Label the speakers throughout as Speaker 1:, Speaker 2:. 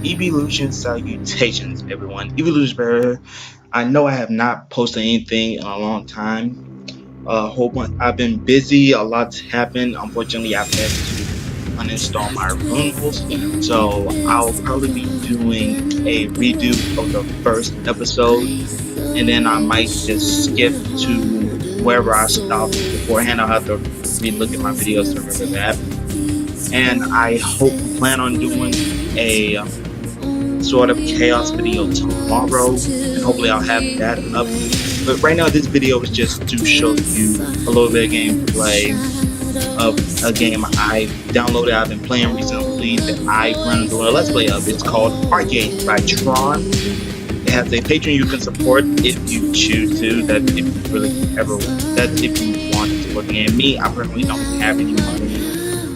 Speaker 1: Evolution salutations, everyone. Evolution Bearer. I know I have not posted anything in a long time. Whole bunch. I've been busy. A lot's happened. Unfortunately, I've had to uninstall my runables, so I'll probably be doing a redo of the first episode, and then I might just skip to wherever I stopped beforehand. I'll have to re-look at my videos to remember that. And I hope plan on doing a sort of chaos video tomorrow, and hopefully I'll have that up. But right now, this video is just to show you a little bit of gameplay of a game I downloaded. I've been playing recently that I plan on doing a let's play of. It's called Archeage by Trion. It has a Patreon you can support if you choose to. That's if you really ever. That's if you want to support the game. Me, I personally don't have any money.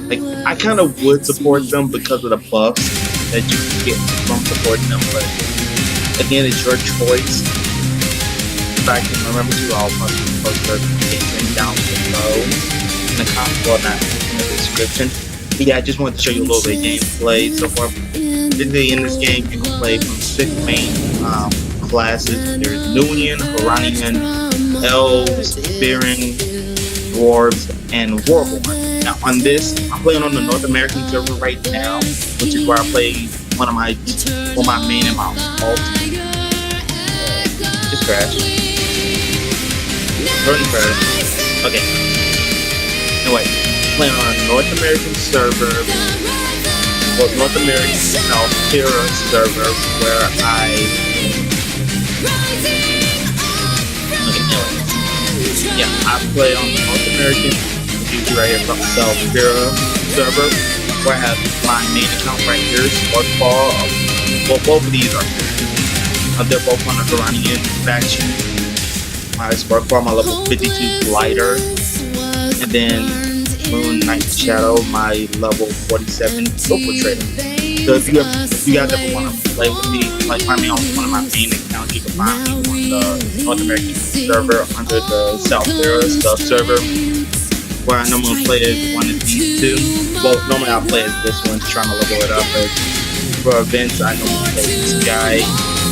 Speaker 1: Like, I kind of would support them because of the buffs that you can get from supporting them, but again, it's your choice. If I can remember to, I'll probably post the Patreon down below in the comment, well, not in the description. But yeah, I just wanted to show you a little bit of gameplay so far. Basically, in this game, you can play from 6 main classes. There's Nuian, Iranian, Elves, Spearing, Dwarves, and Warborn. Now on this, I'm playing on the North American server right now, which is where I play one of my main and my alt. Just crash. Okay. Anyway, playing on a North American server, well, North American Self-Hero server, where I play on the North American right here from Self-Hero server, where I have my main account right here, Sparkball. Well, both of these are they're both on the Iranian faction. My Sparkball, my level 52 glider, and then Moon Knight Shadow, my level 47 infiltrator. So if you guys ever want to play with me, like find me on one of my main accounts, you can find me on the North American server under the Self-Hero server, where I normally play as one of these two. Well, normally I'll play as this one, trying to level it up, but for events I normally play this guy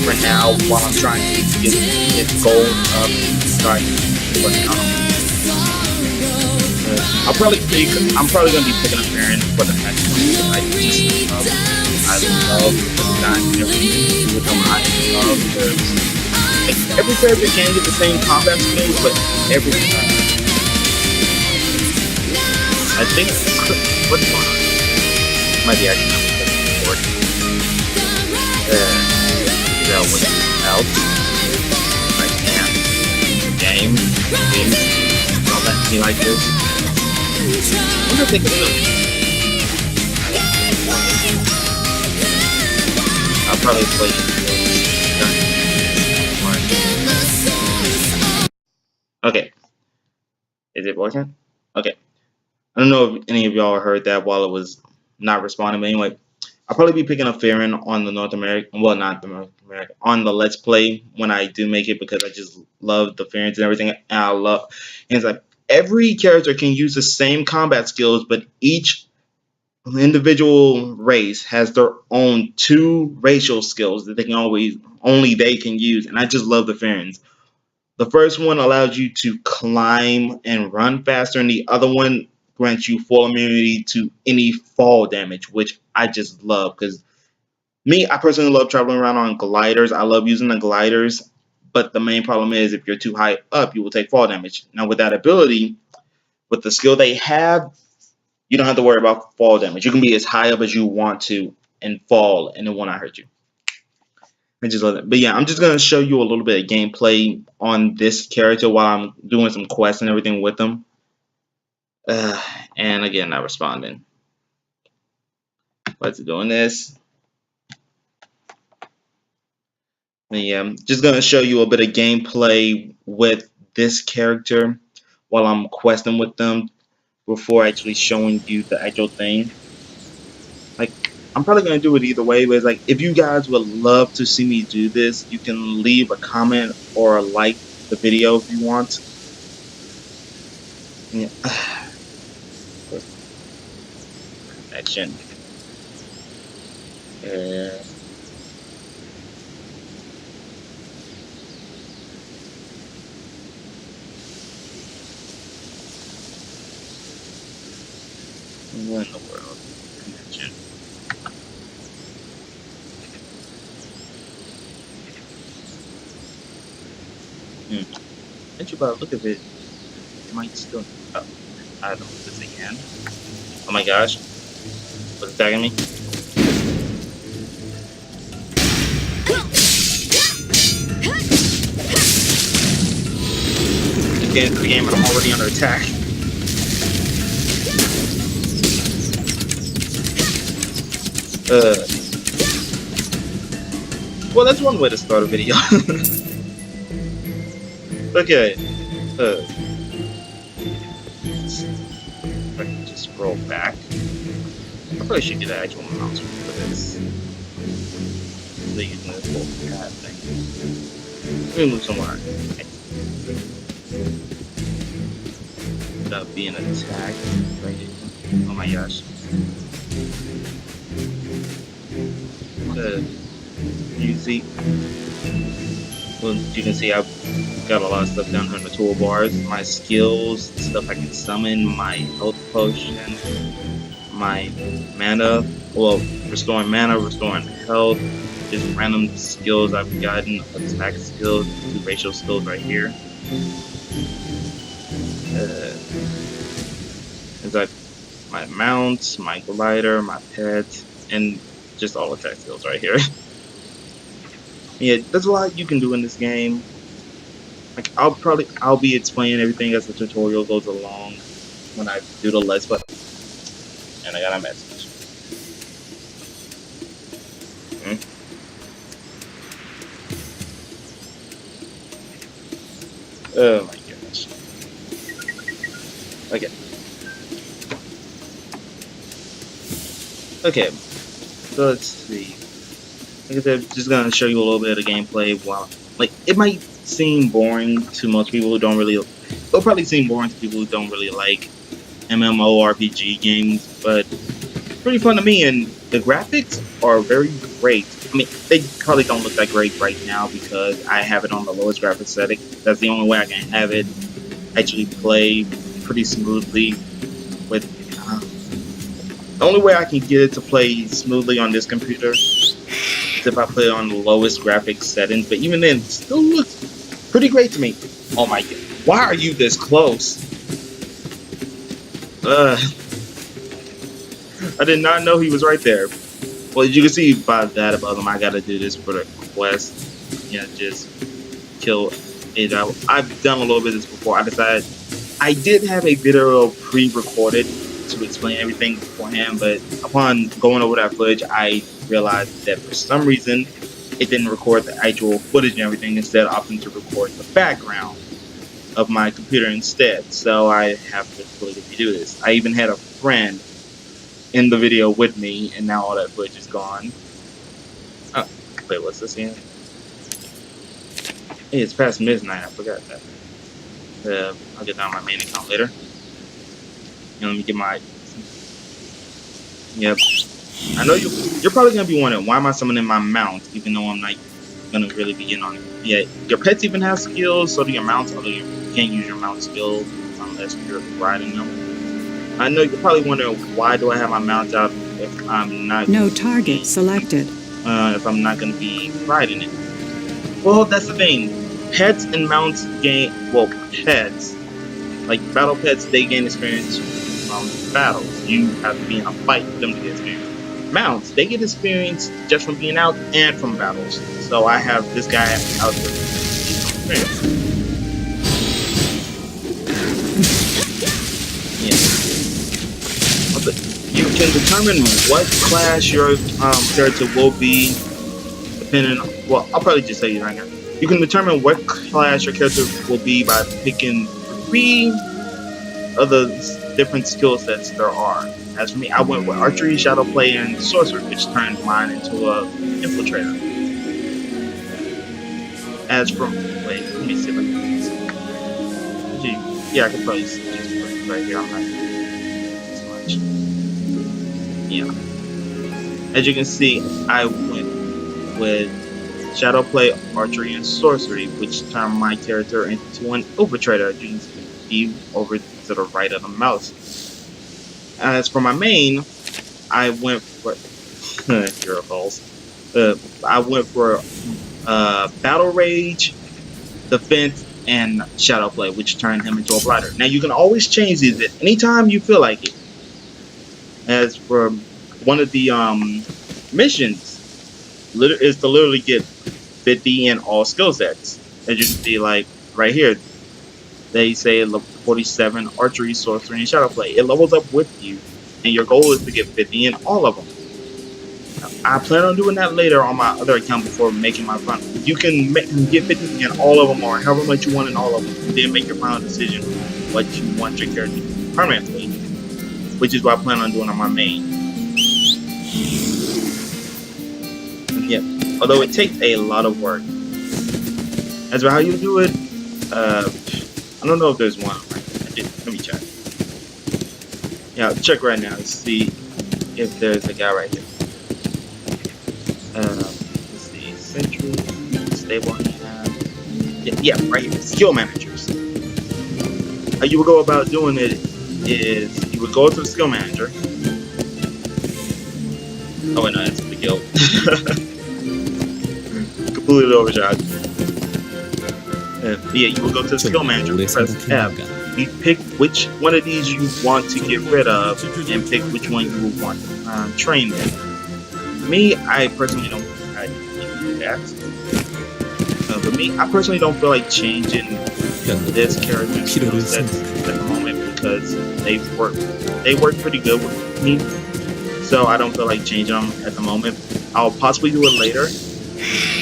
Speaker 1: for now while I'm trying to get his gold up so I can work on him. I'm probably gonna be picking up Aaron for the next one because I love the design and everything with him. I love because every character can get the same combat skills, but every time I think what's going on? Might be actually not recording. What's else? I can't. Games, all that be like this. I wonder if they can I'll probably play it. Okay. Is it working? Okay. I don't know if any of y'all heard that while it was not responding, but anyway, I'll probably be picking up Farron on the North American, well, not the North American, on the Let's Play when I do make it, because I just love the Farrons and everything, and and it's like every character can use the same combat skills, but each individual race has their own 2 racial skills that they can only they can use, and I just love the Farrons. The first one allows you to climb and run faster, and the other one grants you full immunity to any fall damage, which I just love because I personally love traveling around on gliders. I love using the gliders, but the main problem is if you're too high up, you will take fall damage. Now with that ability, with the skill they have, you don't have to worry about fall damage. You can be as high up as you want to and fall, and it will not hurt you. I just love it. But yeah, I'm just going to show you a little bit of gameplay on this character while I'm doing some quests and everything with them. And again, not responding. What's it doing this? But yeah, I'm just going to show you a bit of gameplay with this character while I'm questing with them before actually showing you the actual thing. Like, I'm probably going to do it either way, but it's like, if you guys would love to see me do this, you can leave a comment or like the video if you want. Yeah. Connection. What in the world? Connection. Actually, by the look of it, it might still. Oh, I don't know this again. Oh my gosh. What's attacking me? Just getting into the game and I'm already under attack. Well, that's one way to start a video. Okay. If I can just scroll back. I probably should get an actual mouse for this. So you can just pull that thing. Let me move somewhere. Without being attacked. Right here. Oh my gosh. You see, well, you can see I've got a lot of stuff down here in the toolbars. My skills, stuff I can summon, my health potion, my mana, well, restoring mana, restoring health, just random skills I've gotten, attack skills, 2 racial skills right here. It's like my mounts, my glider, my pet, and just all attack skills right here. Yeah, there's a lot you can do in this game. Like I'll be explaining everything as the tutorial goes along when I do the let's play. And I got a message. Oh my gosh. Okay. Okay. So let's see. Like I said, just gonna show you a little bit of the gameplay. While, like, it might seem boring to most people who don't really. It'll probably seem boring to people who don't really like MMORPG games, but it's pretty fun to me. And the graphics are very great. I mean, they probably don't look that great right now because I have it on the lowest graphics setting. That's the only way I can have it actually play pretty smoothly. With the only way I can get it to play smoothly on this computer. If I play it on the lowest graphics settings, but even then, it still looks pretty great to me. Oh my god, why are you this close? I did not know he was right there. Well, as you can see by that above him, I gotta do this for the quest. Yeah, just kill it out. I've done a little bit of this before. I decided I did have a video pre-recorded to explain everything beforehand, but upon going over that footage, I realized that for some reason it didn't record the actual footage and everything. Instead, opting to record the background of my computer instead. So I have to fully redo this. I even had a friend in the video with me, and now all that footage is gone. Oh, wait, what's this again? Hey, it's past midnight. I forgot that. I'll get down my main account later. And let me get my. Yep. I know you're probably gonna be wondering why am I summoning my mount, even though I'm not gonna really be in on it. Yeah, your pets even have skills, so do your mounts, although you can't use your mount skill unless you're riding them. I know you're probably wondering why do I have my mount out if I'm not.
Speaker 2: No target selected.
Speaker 1: If I'm not gonna be riding it. Well, that's the thing. Pets and mounts gain. Well, pets, like battle pets, they gain experience from battles. You have to be in a fight for them to get experience. Mounts, they get experience just from being out and from battles. So I have this guy out there. Yeah. You can determine what class your character will be, depending on. Well, I'll probably just tell you right now. You can determine what class your character will be by picking 3 of the different skill sets there are. As for me, I went with Archery, Shadowplay, and Sorcery, which turned mine into a Infiltrator. As for wait, let me see if I can. Yeah, I can probably just put it right here. I'm not as much. Yeah. As you can see, I went with Shadowplay, Archery, and Sorcery, which turned my character into an Infiltrator. As you can see over to the right of the mouse. As for my main, I went for Hero Falls. I went for Battle Rage, Defense, and Shadow Play, which turned him into a blighter. Now you can always change these at any time you feel like it. As for one of the missions, is to literally get 50 in all skill sets. As you can see, like right here, they say level 47 archery, sorcery, and shadow play. It levels up with you, and your goal is to get 50 in all of them. I plan on doing that later on my other account before making my final. You can get 50 in all of them, or however much you want in all of them, and then make your final decision what you want your character to do permanently, which is what I plan on doing on my main. Yeah, although it takes a lot of work. As for how you do it, I don't know if there's one. Let me check. Yeah, check right now to see if there's a guy right here. Let's see, Central, Stable Hand. Yeah, right here. Skill managers. How you would go about doing it is you would go to the skill manager. Oh, wait, no, that's the guild. Completely overshot. Yeah, you will go to the skill manager, press F. You pick which one of these you want to get rid of, and pick which one you will want to train in. Me, I personally don't do that. But me, I personally don't feel like changing this character's skill sets at the moment because they work pretty good with me. So I don't feel like changing them at the moment. I'll possibly do it later.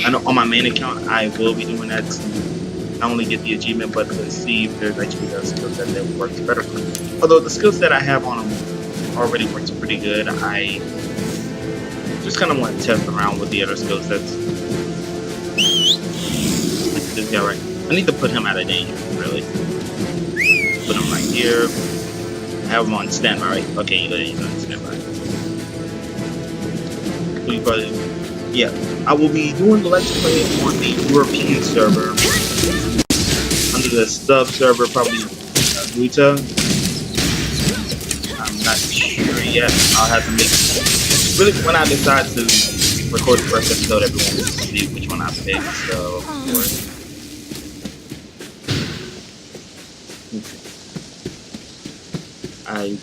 Speaker 1: I know on my main account I will be doing that to not only get the achievement, but to see if there's actually a skill set that works better for me. Although the skill set I have on them already works pretty good, I just kind of want to test around with the other skill sets. Look at this guy right. I need to put him out of danger, really. Put him right here. Have him on standby, right? Okay, he's on standby. Yeah, I will be doing the Let's Play on the European server. Under the sub server, probably Guita. I'm not sure yet. I'll have to make. Really, when I decide to record the first episode, everyone will see which one I pick. So, of course. I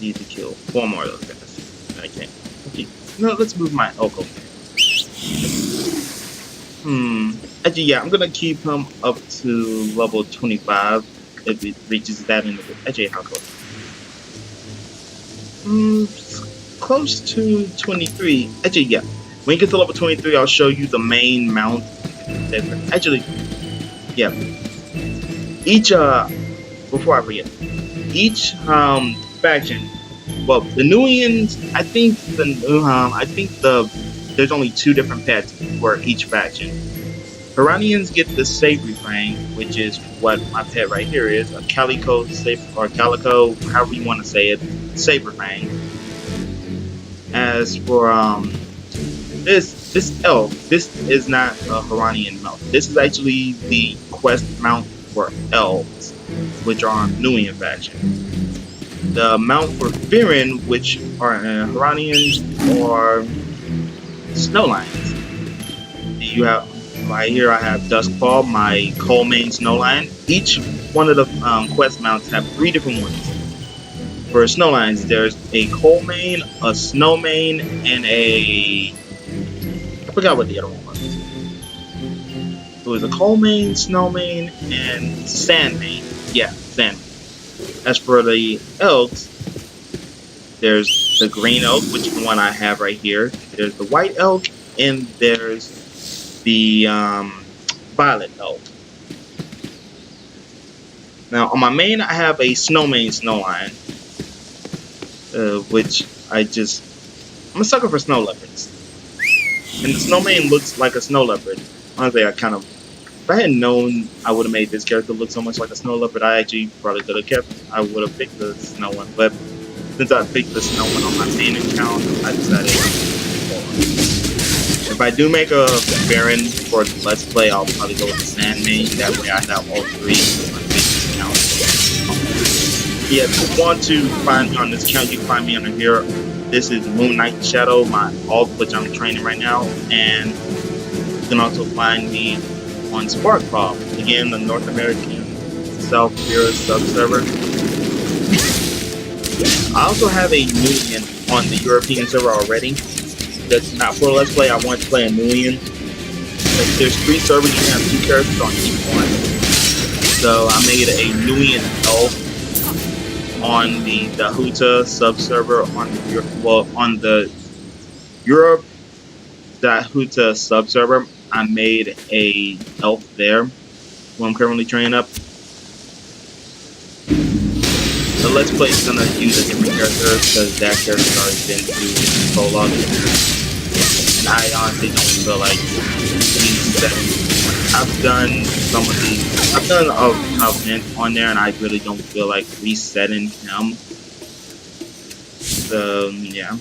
Speaker 1: need to kill 4 more of those guys. I can't. Okay. No, let's move my Oko. Actually, yeah, I'm gonna keep him up to level 25 if it reaches that in the. Actually, how close? Close to 23. Actually, yeah. When you get to level 23, I'll show you the main mount. Actually, yeah. Each before I forget, each faction. Well, the Nuians, there's only 2 different pets for each faction. Iranians get the Savory Fang, which is what my pet right here is, a Calico, or Calico, however you want to say it, Saber Fang. As for this elk, this is not a Iranian mount. This is actually the quest mount for elves, which are on Nuian faction. The mount for Viren, which are Iranians, or Snow Lions. You have right here. I have Duskfall, my Coal Mane Snow Lion. Each one of the quest mounts have 3 different ones. For Snow Lions, there's a Coal Mane, a Snow Mane, and I forgot what the other one was. It was a Coal Mane, Snow Mane, and Sand Mane. Yeah, Sand Mane. As for the elks, there's the green elk, which is the one I have right here. There's the white elk, and there's the violet elk. Now, on my main, I have a Snowmane Snow Lion, which I'm a sucker for snow leopards. And the Snowmane looks like a snow leopard. Honestly, if I had known I would have made this character look so much like a snow leopard, I actually probably could have kept. I would have picked the snow one, but since I picked the snow one on my main account, I decided. If I do make a Baron for the Let's Play, I'll probably go with the Sand Mane. That way, I have all 3 on my main account. Yeah, if you want to find me on this account, you can find me under here. This is Moon Knight Shadow, my alt, which I'm training right now, and you can also find me on Sparkpop, again, the North American South Korea sub-server. I also have a Nubian on the European server already. That's not for Let's Play. I want to play a Nubian. There's 3 servers, you can have 2 characters on each one. So I made a Nubian elf on the Dahuta sub-server on the Europe Dahuta sub-server. I made a elf there, who I'm currently training up. The Let's Play is gonna use a different character because that character's already been through the prologue, and I honestly don't feel like resetting. I've done some of these. I've done a event on there, and I really don't feel like resetting him. So yeah.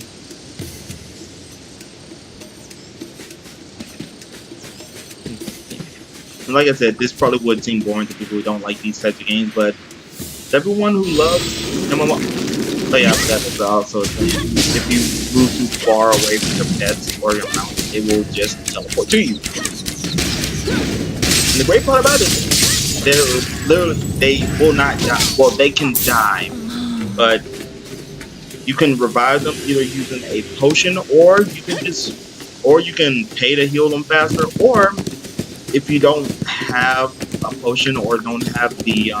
Speaker 1: And like I said, this probably would seem boring to people who don't like these types of games, but everyone who loves MMO, oh yeah, that's also a thing. If you move too far away from your pets or your mount, it will just teleport to you. And the great part about it, they will not die. Well, they can die, but you can revive them either using a potion, or you can pay to heal them faster, or if you don't have a potion or don't have the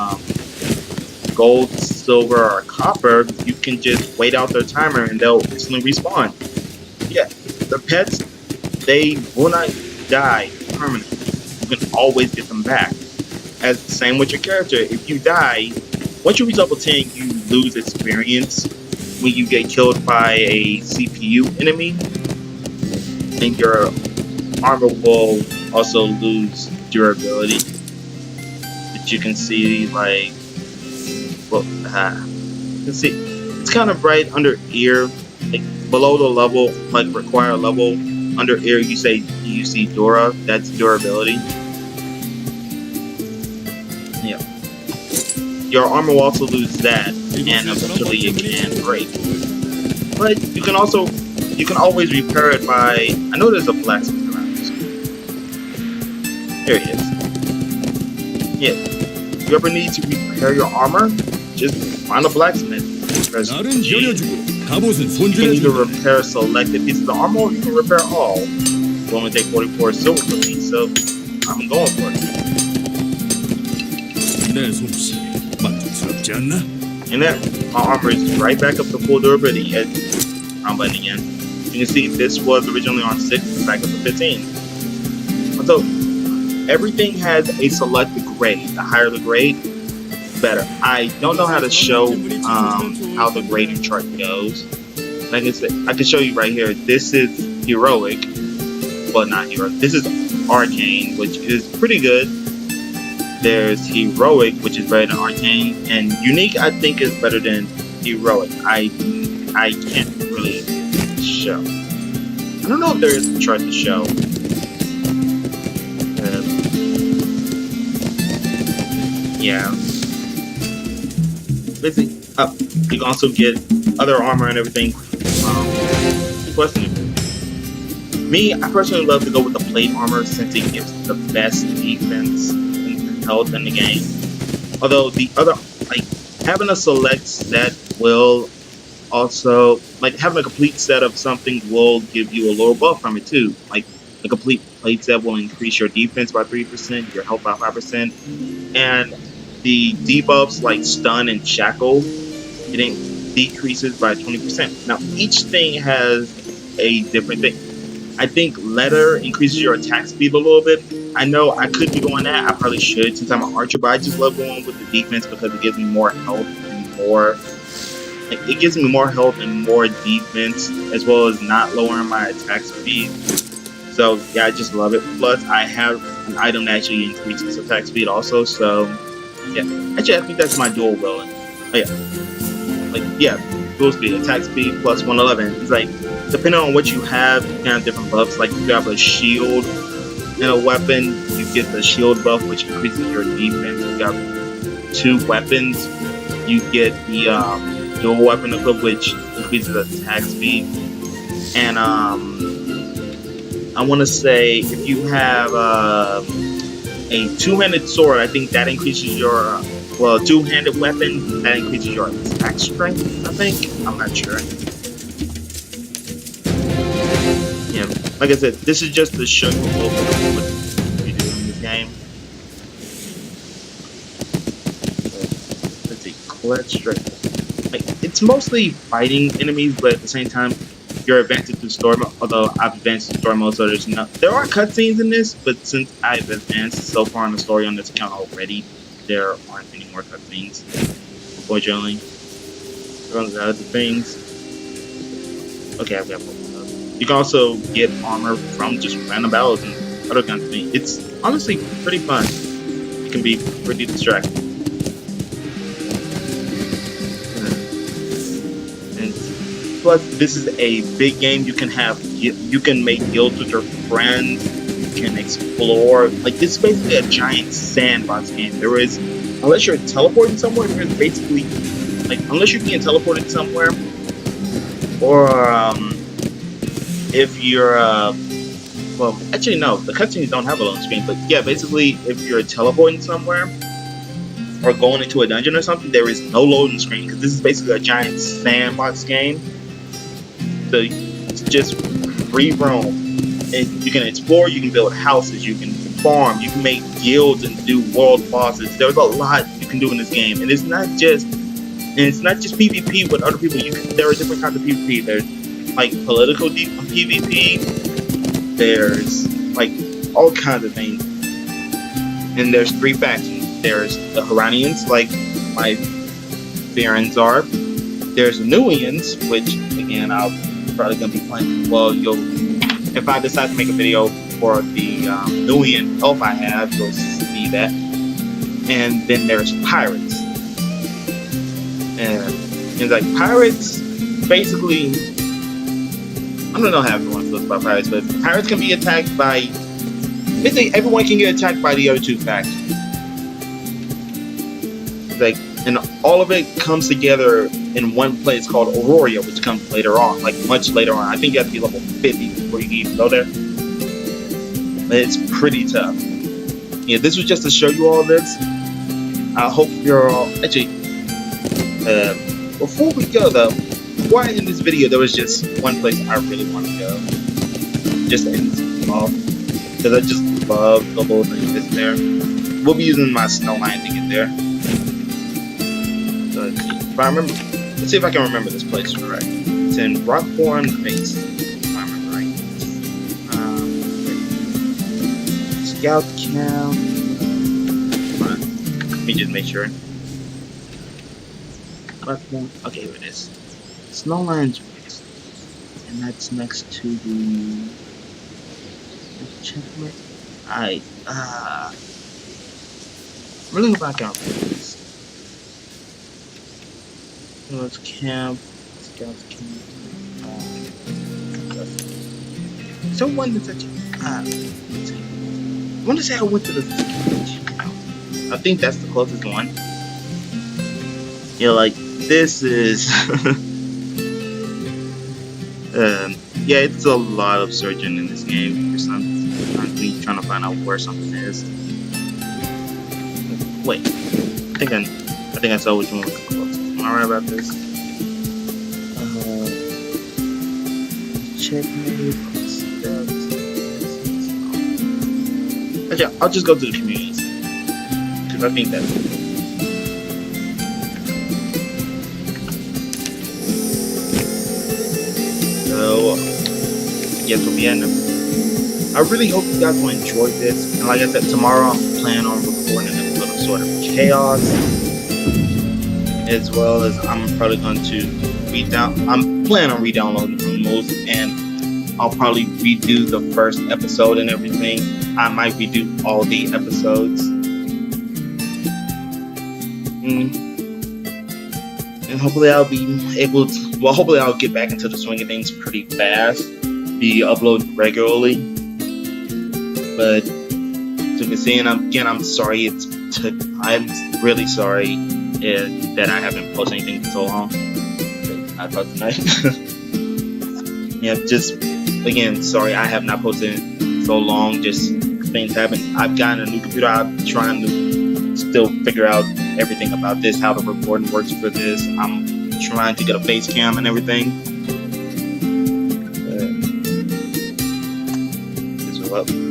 Speaker 1: gold, silver, or copper, you can just wait out their timer and they'll instantly respawn. Yeah, the pets, they will not die permanently. You can always get them back. As same with your character, if you die, once you reach level 10, you lose experience when you get killed by a CPU enemy, and your armor will also lose durability. But you can see, like, well, you can see it's kind of bright under ear, like below the level, like required level. Under ear, you see Dura. That's durability. Yeah. Your armor will also lose that, and eventually it can break. But you can always repair it by. I know there's a blacksmith around this. There he is. Yeah. If you ever need to repair your armor, just find a blacksmith. Because you can either repair selected pieces of armor, or you can repair all. It will only take 44 silver for me, so I'm going for it. And that my armor is right back up to full durability. I'm button again. You can see this was originally on 6, it's back up to 15. So everything has a selected grade. The higher the grade, better. I don't know how to show how the grading chart goes. Like I said, I can show you right here. This is heroic, well, not heroic. This is arcane, which is pretty good. There's heroic, which is better than arcane, and unique, I think, is better than heroic. I can't really show. I don't know if there is a chart to show. Yeah. Basically, you can also get other armor and everything. Me, I personally love to go with the plate armor since it gives the best defense and health in the game. Although the other, like having a select set will also, like having a complete set of something will give you a little buff from it too. Like a complete plate set will increase your defense by 3%, your health by 5%, and the debuffs like stun and shackle, it decreases by 20%. Now each thing has a different thing. I think leather increases your attack speed a little bit. I know I could be going that. I probably should since I'm an archer, but I just love going with the defense because it gives me more health and more. Like, it gives me more health and more defense, as well as not lowering my attack speed. So yeah, I just love it. Plus, I have an item that actually increases attack speed also. So yeah, actually I think that's my dual rolling. Oh, yeah, like yeah, dual speed, attack speed plus 111. It's like depending on what you have, you can have different buffs. Like if you have a shield and a weapon, you get the shield buff, which increases your defense. If you have 2 weapons, You get the dual weapon equip, which increases attack speed. And I want to say if you have a two-handed sword, I think that increases your two-handed weapon that increases your attack strength. I think I'm not sure. Yeah, like I said, this is just to show you a little bit of what you do in this game. Let's see, collect strength. Like, it's mostly fighting enemies, but at the same time, you're advancing through story mode. Although I've advanced through story mode, so there are cutscenes in this, but since I've advanced so far in the story on this account already, there aren't any more cutscenes. Unfortunately, runs out of things. Okay, I've got more. You can also get armor from just random battles and other kinds of things. It's honestly pretty fun. It can be pretty distracting. Plus, this is a big game. You can make guilds with your friends. You can explore. Like, this is basically a giant sandbox game. Unless you're teleporting somewhere, there's basically, like, unless you're being teleported somewhere, or if you're well, actually no, the cutscenes don't have a loading screen. But yeah, basically, if you're teleporting somewhere or going into a dungeon or something, there is no loading screen because this is basically a giant sandbox game. So it's just free roam, and you can explore, you can build houses, you can farm, you can make guilds and do world bosses. There's a lot you can do in this game, and it's not just PvP with other people. There are different kinds of PvP. There's like political PvP. There's like all kinds of things, and there's 3 factions. There's the Haranians, like my Barons are. There's the Nuians, which again I'll probably gonna be playing. Well, if I decide to make a video for the Nuian elf I have, you'll see that. And then there's pirates, and it's like pirates. Basically, I don't know how everyone feels about pirates, but pirates can be attacked by. Basically, everyone can get attacked by the other 2 factions. Like, and all of it comes together in one place called Aurora, which comes later on, like much later on. I think you have to be level 50 before you can even go there. But it's pretty tough. Yeah, this was just to show you all this. I hope you're all actually. Before we go though, before I end this video, there was just one place I really want to go. Just to end this off, because I just love the whole thing that's there. We'll be using my snow line to get there. So if I remember, let's see if I can remember this place right. It's in Rockborn Base, if I remember right. Scout camp. Come on, let me just make sure. Okay, here it is. Snowlands Base, and that's next to the checkmate. Really hope I can remember this. Let's camp. Scouts camp. So one that's actually. I want to say I went to the. I think that's the closest one. Yeah, like this is. Yeah, it's a lot of searching in this game. You're constantly trying to find out where something is. Wait, I think I saw which one was the closest. Am I right about this? Checkmate. Actually, I'll just go to the communities because I think that's. So, yes, we'll be ending. I really hope you guys will enjoy this. And like I said, tomorrow I'm planning on recording an episode of Sort of Chaos, as well as I'm probably going to I'm planning on re-downloading Rumbles, and I'll probably redo the first episode and everything. I might redo all the episodes. And hopefully I'll be able to, hopefully I'll get back into the swing of things pretty fast, be uploading regularly. But as you can see, and again, I'm sorry, I'm really sorry. that I haven't posted anything in so long. I thought tonight. Yeah, just again, sorry I have not posted in so long. Just things happen. I've gotten a new computer. I'm trying to still figure out everything about this, how the recording works for this. I'm trying to get a face cam and everything.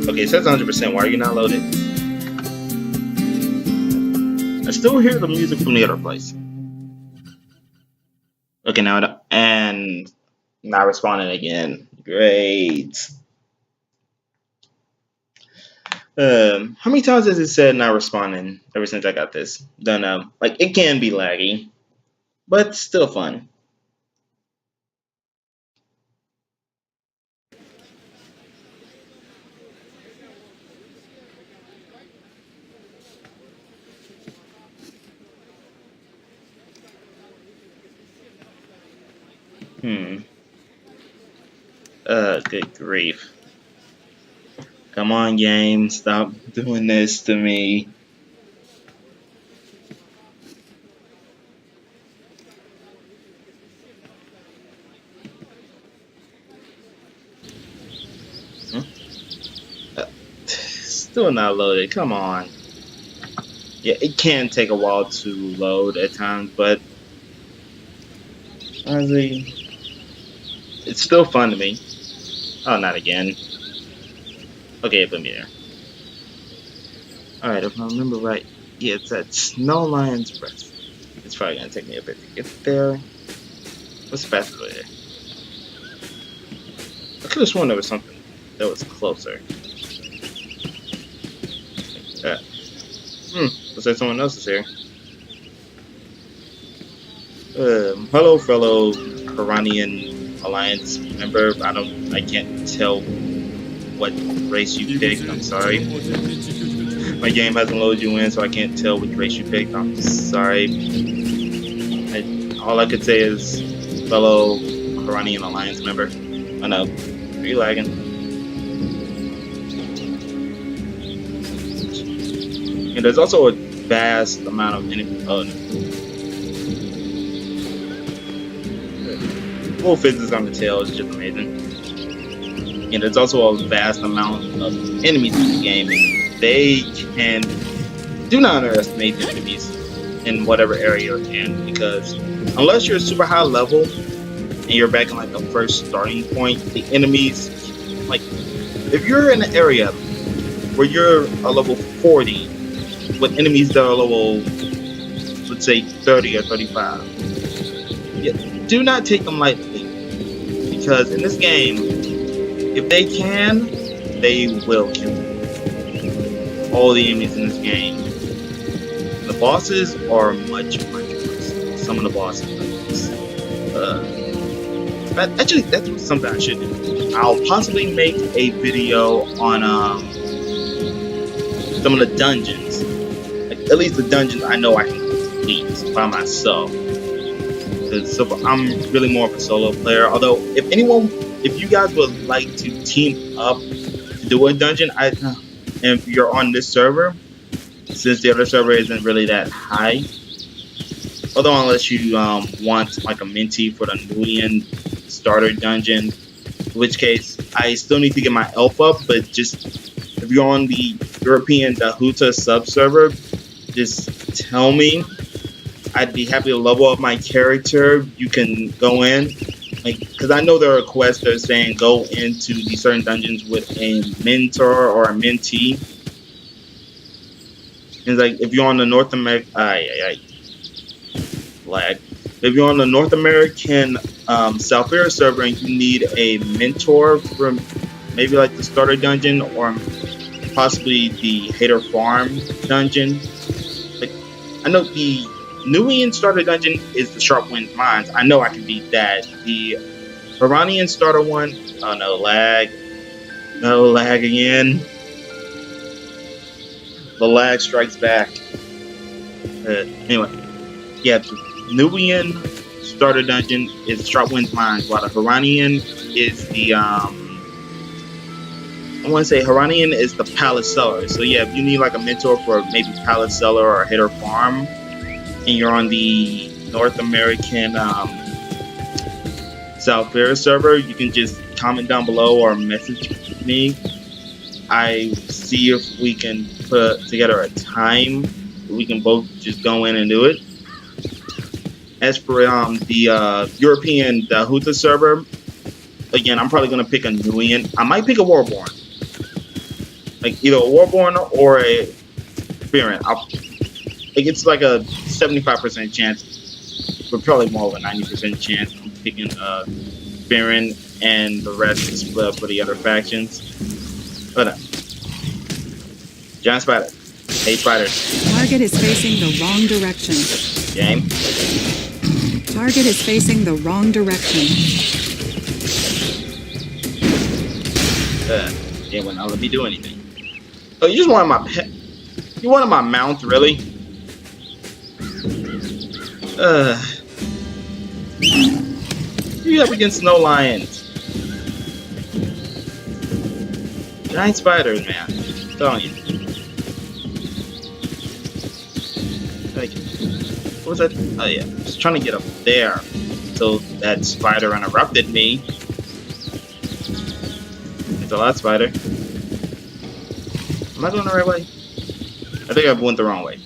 Speaker 1: Okay, it says 100%. Why are you not loaded? I still hear the music from the other place. Okay, now and not responding again. Great. How many times has it said not responding ever since I got this? Don't know. Like, it can be laggy, but still fun. Good grief. Come on, game. Stop doing this to me. Huh? Still not loaded. Come on. Yeah, it can take a while to load at times, but honestly, it's still fun to me. Oh, not again. Okay, put me there. Alright, if I remember right, yeah, it's at Snow Lion's Rest. It's probably gonna take me a bit to get there. What's faster there? I could have sworn there was something that was closer. Looks like someone else is here. Hello, fellow Iranian Alliance member. I can't tell what race you picked. I'm sorry. My game hasn't loaded you in, so I can't tell which race you picked. I'm sorry. All I could say is fellow Iranian Alliance member. I know. Are you lagging? And there's also a vast amount of enemy. Full physics on the tail is just amazing. And there's also a vast amount of enemies in the game, and they can do not underestimate the enemies in whatever area you're in, because unless you're super high level and you're back in like the first starting point, the enemies, like if you're in an area where you're a level 40 with enemies that are level, let's say 30 or 35, yeah, do not take them lightly, because in this game, if they can, they will kill all the enemies in this game. The bosses are much worse. Some of the bosses are actually, that's something I should do. I'll possibly make a video on some of the dungeons. Like, at least the dungeons I know I can complete by myself. So I'm really more of a solo player. Although, if you guys would like to team up to do a dungeon, and if you're on this server, since the other server isn't really that high, although unless you want like a mentee for the Nubian starter dungeon, in which case I still need to get my elf up. But just if you're on the European Dahuta sub server, just tell me. I'd be happy to level up my character. You can go in, like, because I know there are quests that are saying go into these certain dungeons with a mentor or a mentee. It's like if you're on the North American, lag. If you're on the North American Southera server and you need a mentor from maybe like the starter dungeon or possibly the Hater Farm dungeon, like I know the Nubian starter dungeon is the Sharp Wind Mines. I know I can beat that. The Iranian starter one, oh no, lag. No lag again. The lag strikes back. Anyway, yeah, the Nubian starter dungeon is Sharp Wind Mines, while the Iranian is the I want to say Iranian is the Palace Cellar. So yeah, if you need like a mentor for maybe Palace Cellar or Hater Farm, and you're on the North American South Fair server, you can just comment down below or message me. I see if we can put together a time we can both just go in and do it. As for the European Huta server, again, I'm probably gonna pick a Nubian. I might pick a Warborn, like either a Warborn or a Baron. It's like a 75% chance, but probably more of a 90% chance. I'm picking Baron, and the rest is split up for the other factions. Hold on. Giant spider. Hey, spiders.
Speaker 2: Target is facing the wrong direction.
Speaker 1: Game.
Speaker 2: Target is facing the wrong direction.
Speaker 1: Yeah, well, now let me do anything. Oh, you just wanted my pet. You wanted my mount, really? You up against snow lions. Giant spiders, man. I'm telling you. Like, what was that? Oh yeah, I was trying to get up there. So that spider interrupted me. It's a lot, spider. Am I going the right way? I think I went the wrong way.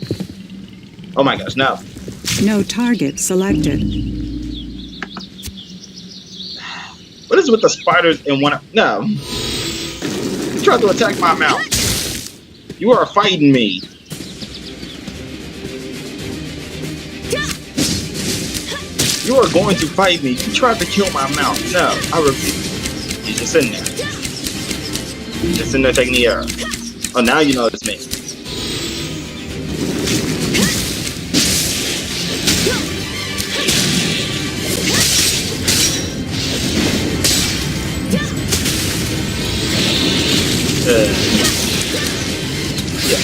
Speaker 1: Oh my gosh, no.
Speaker 2: No target selected.
Speaker 1: What is with the spiders in one? No. You tried to attack my mount. You are fighting me. You are going to fight me. You tried to kill my mount. No, I refuse. You're just sitting there. Just sitting there taking the arrow. Oh, now you know it's me. Yeah.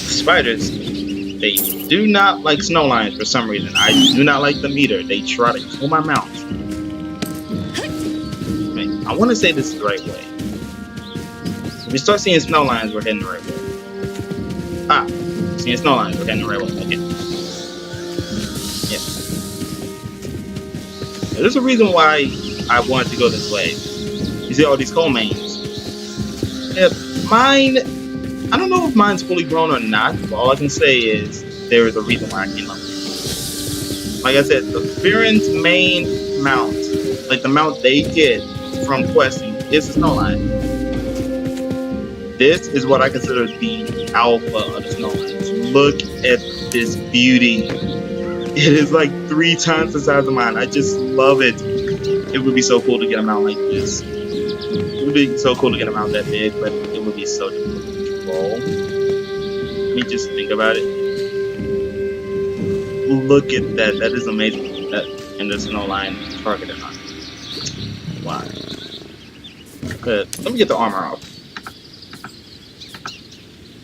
Speaker 1: Spiders, they do not like snow lions for some reason. I do not like them either. They try to kill my mount. I want to say this is the right way. If we start seeing snow lions, we're heading the right way. Ah, seeing snow lions, we're heading the right way. Okay. Yeah. There's a reason why I wanted to go this way. You see all these coal mains. Yeah, mine, I don't know if mine's fully grown or not, but all I can say is there is a reason why I came up here. Like I said, the Baron's main mount, like the mount they get from questing, is a snow lion. This is what I consider the alpha of the snow lions. Look at this beauty. It is like 3 times the size of mine. I just love it. It would be so cool to get a mount like this. It would be so cool to get a mount that big, but it would be so difficult to control. Let me just think about it. Look at that. That is amazing. That and the snow lion targeted on it. Wow. Good. Let me get the armor off.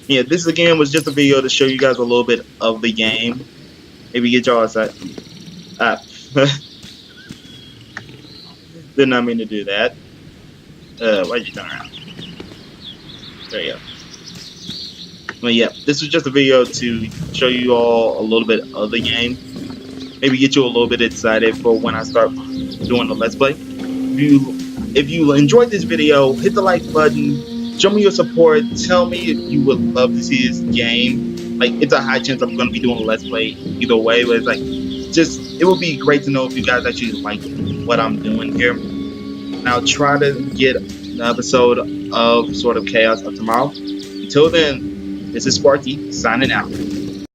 Speaker 1: Yeah, this again was just a video to show you guys a little bit of the game. Maybe get y'all outside. Did not mean to do that. Why'd you turn around? There you go. Well, yeah, this was just a video to show you all a little bit of the game. Maybe get you a little bit excited for when I start doing the Let's Play. If you enjoyed this video, hit the like button. Show me your support. Tell me if you would love to see this game. Like, it's a high chance I'm going to be doing a Let's Play either way, but it's like, it would be great to know if you guys actually like what I'm doing here. And I'll try to get an episode of Sword of Chaos up tomorrow. Until then, this is Sparky signing out.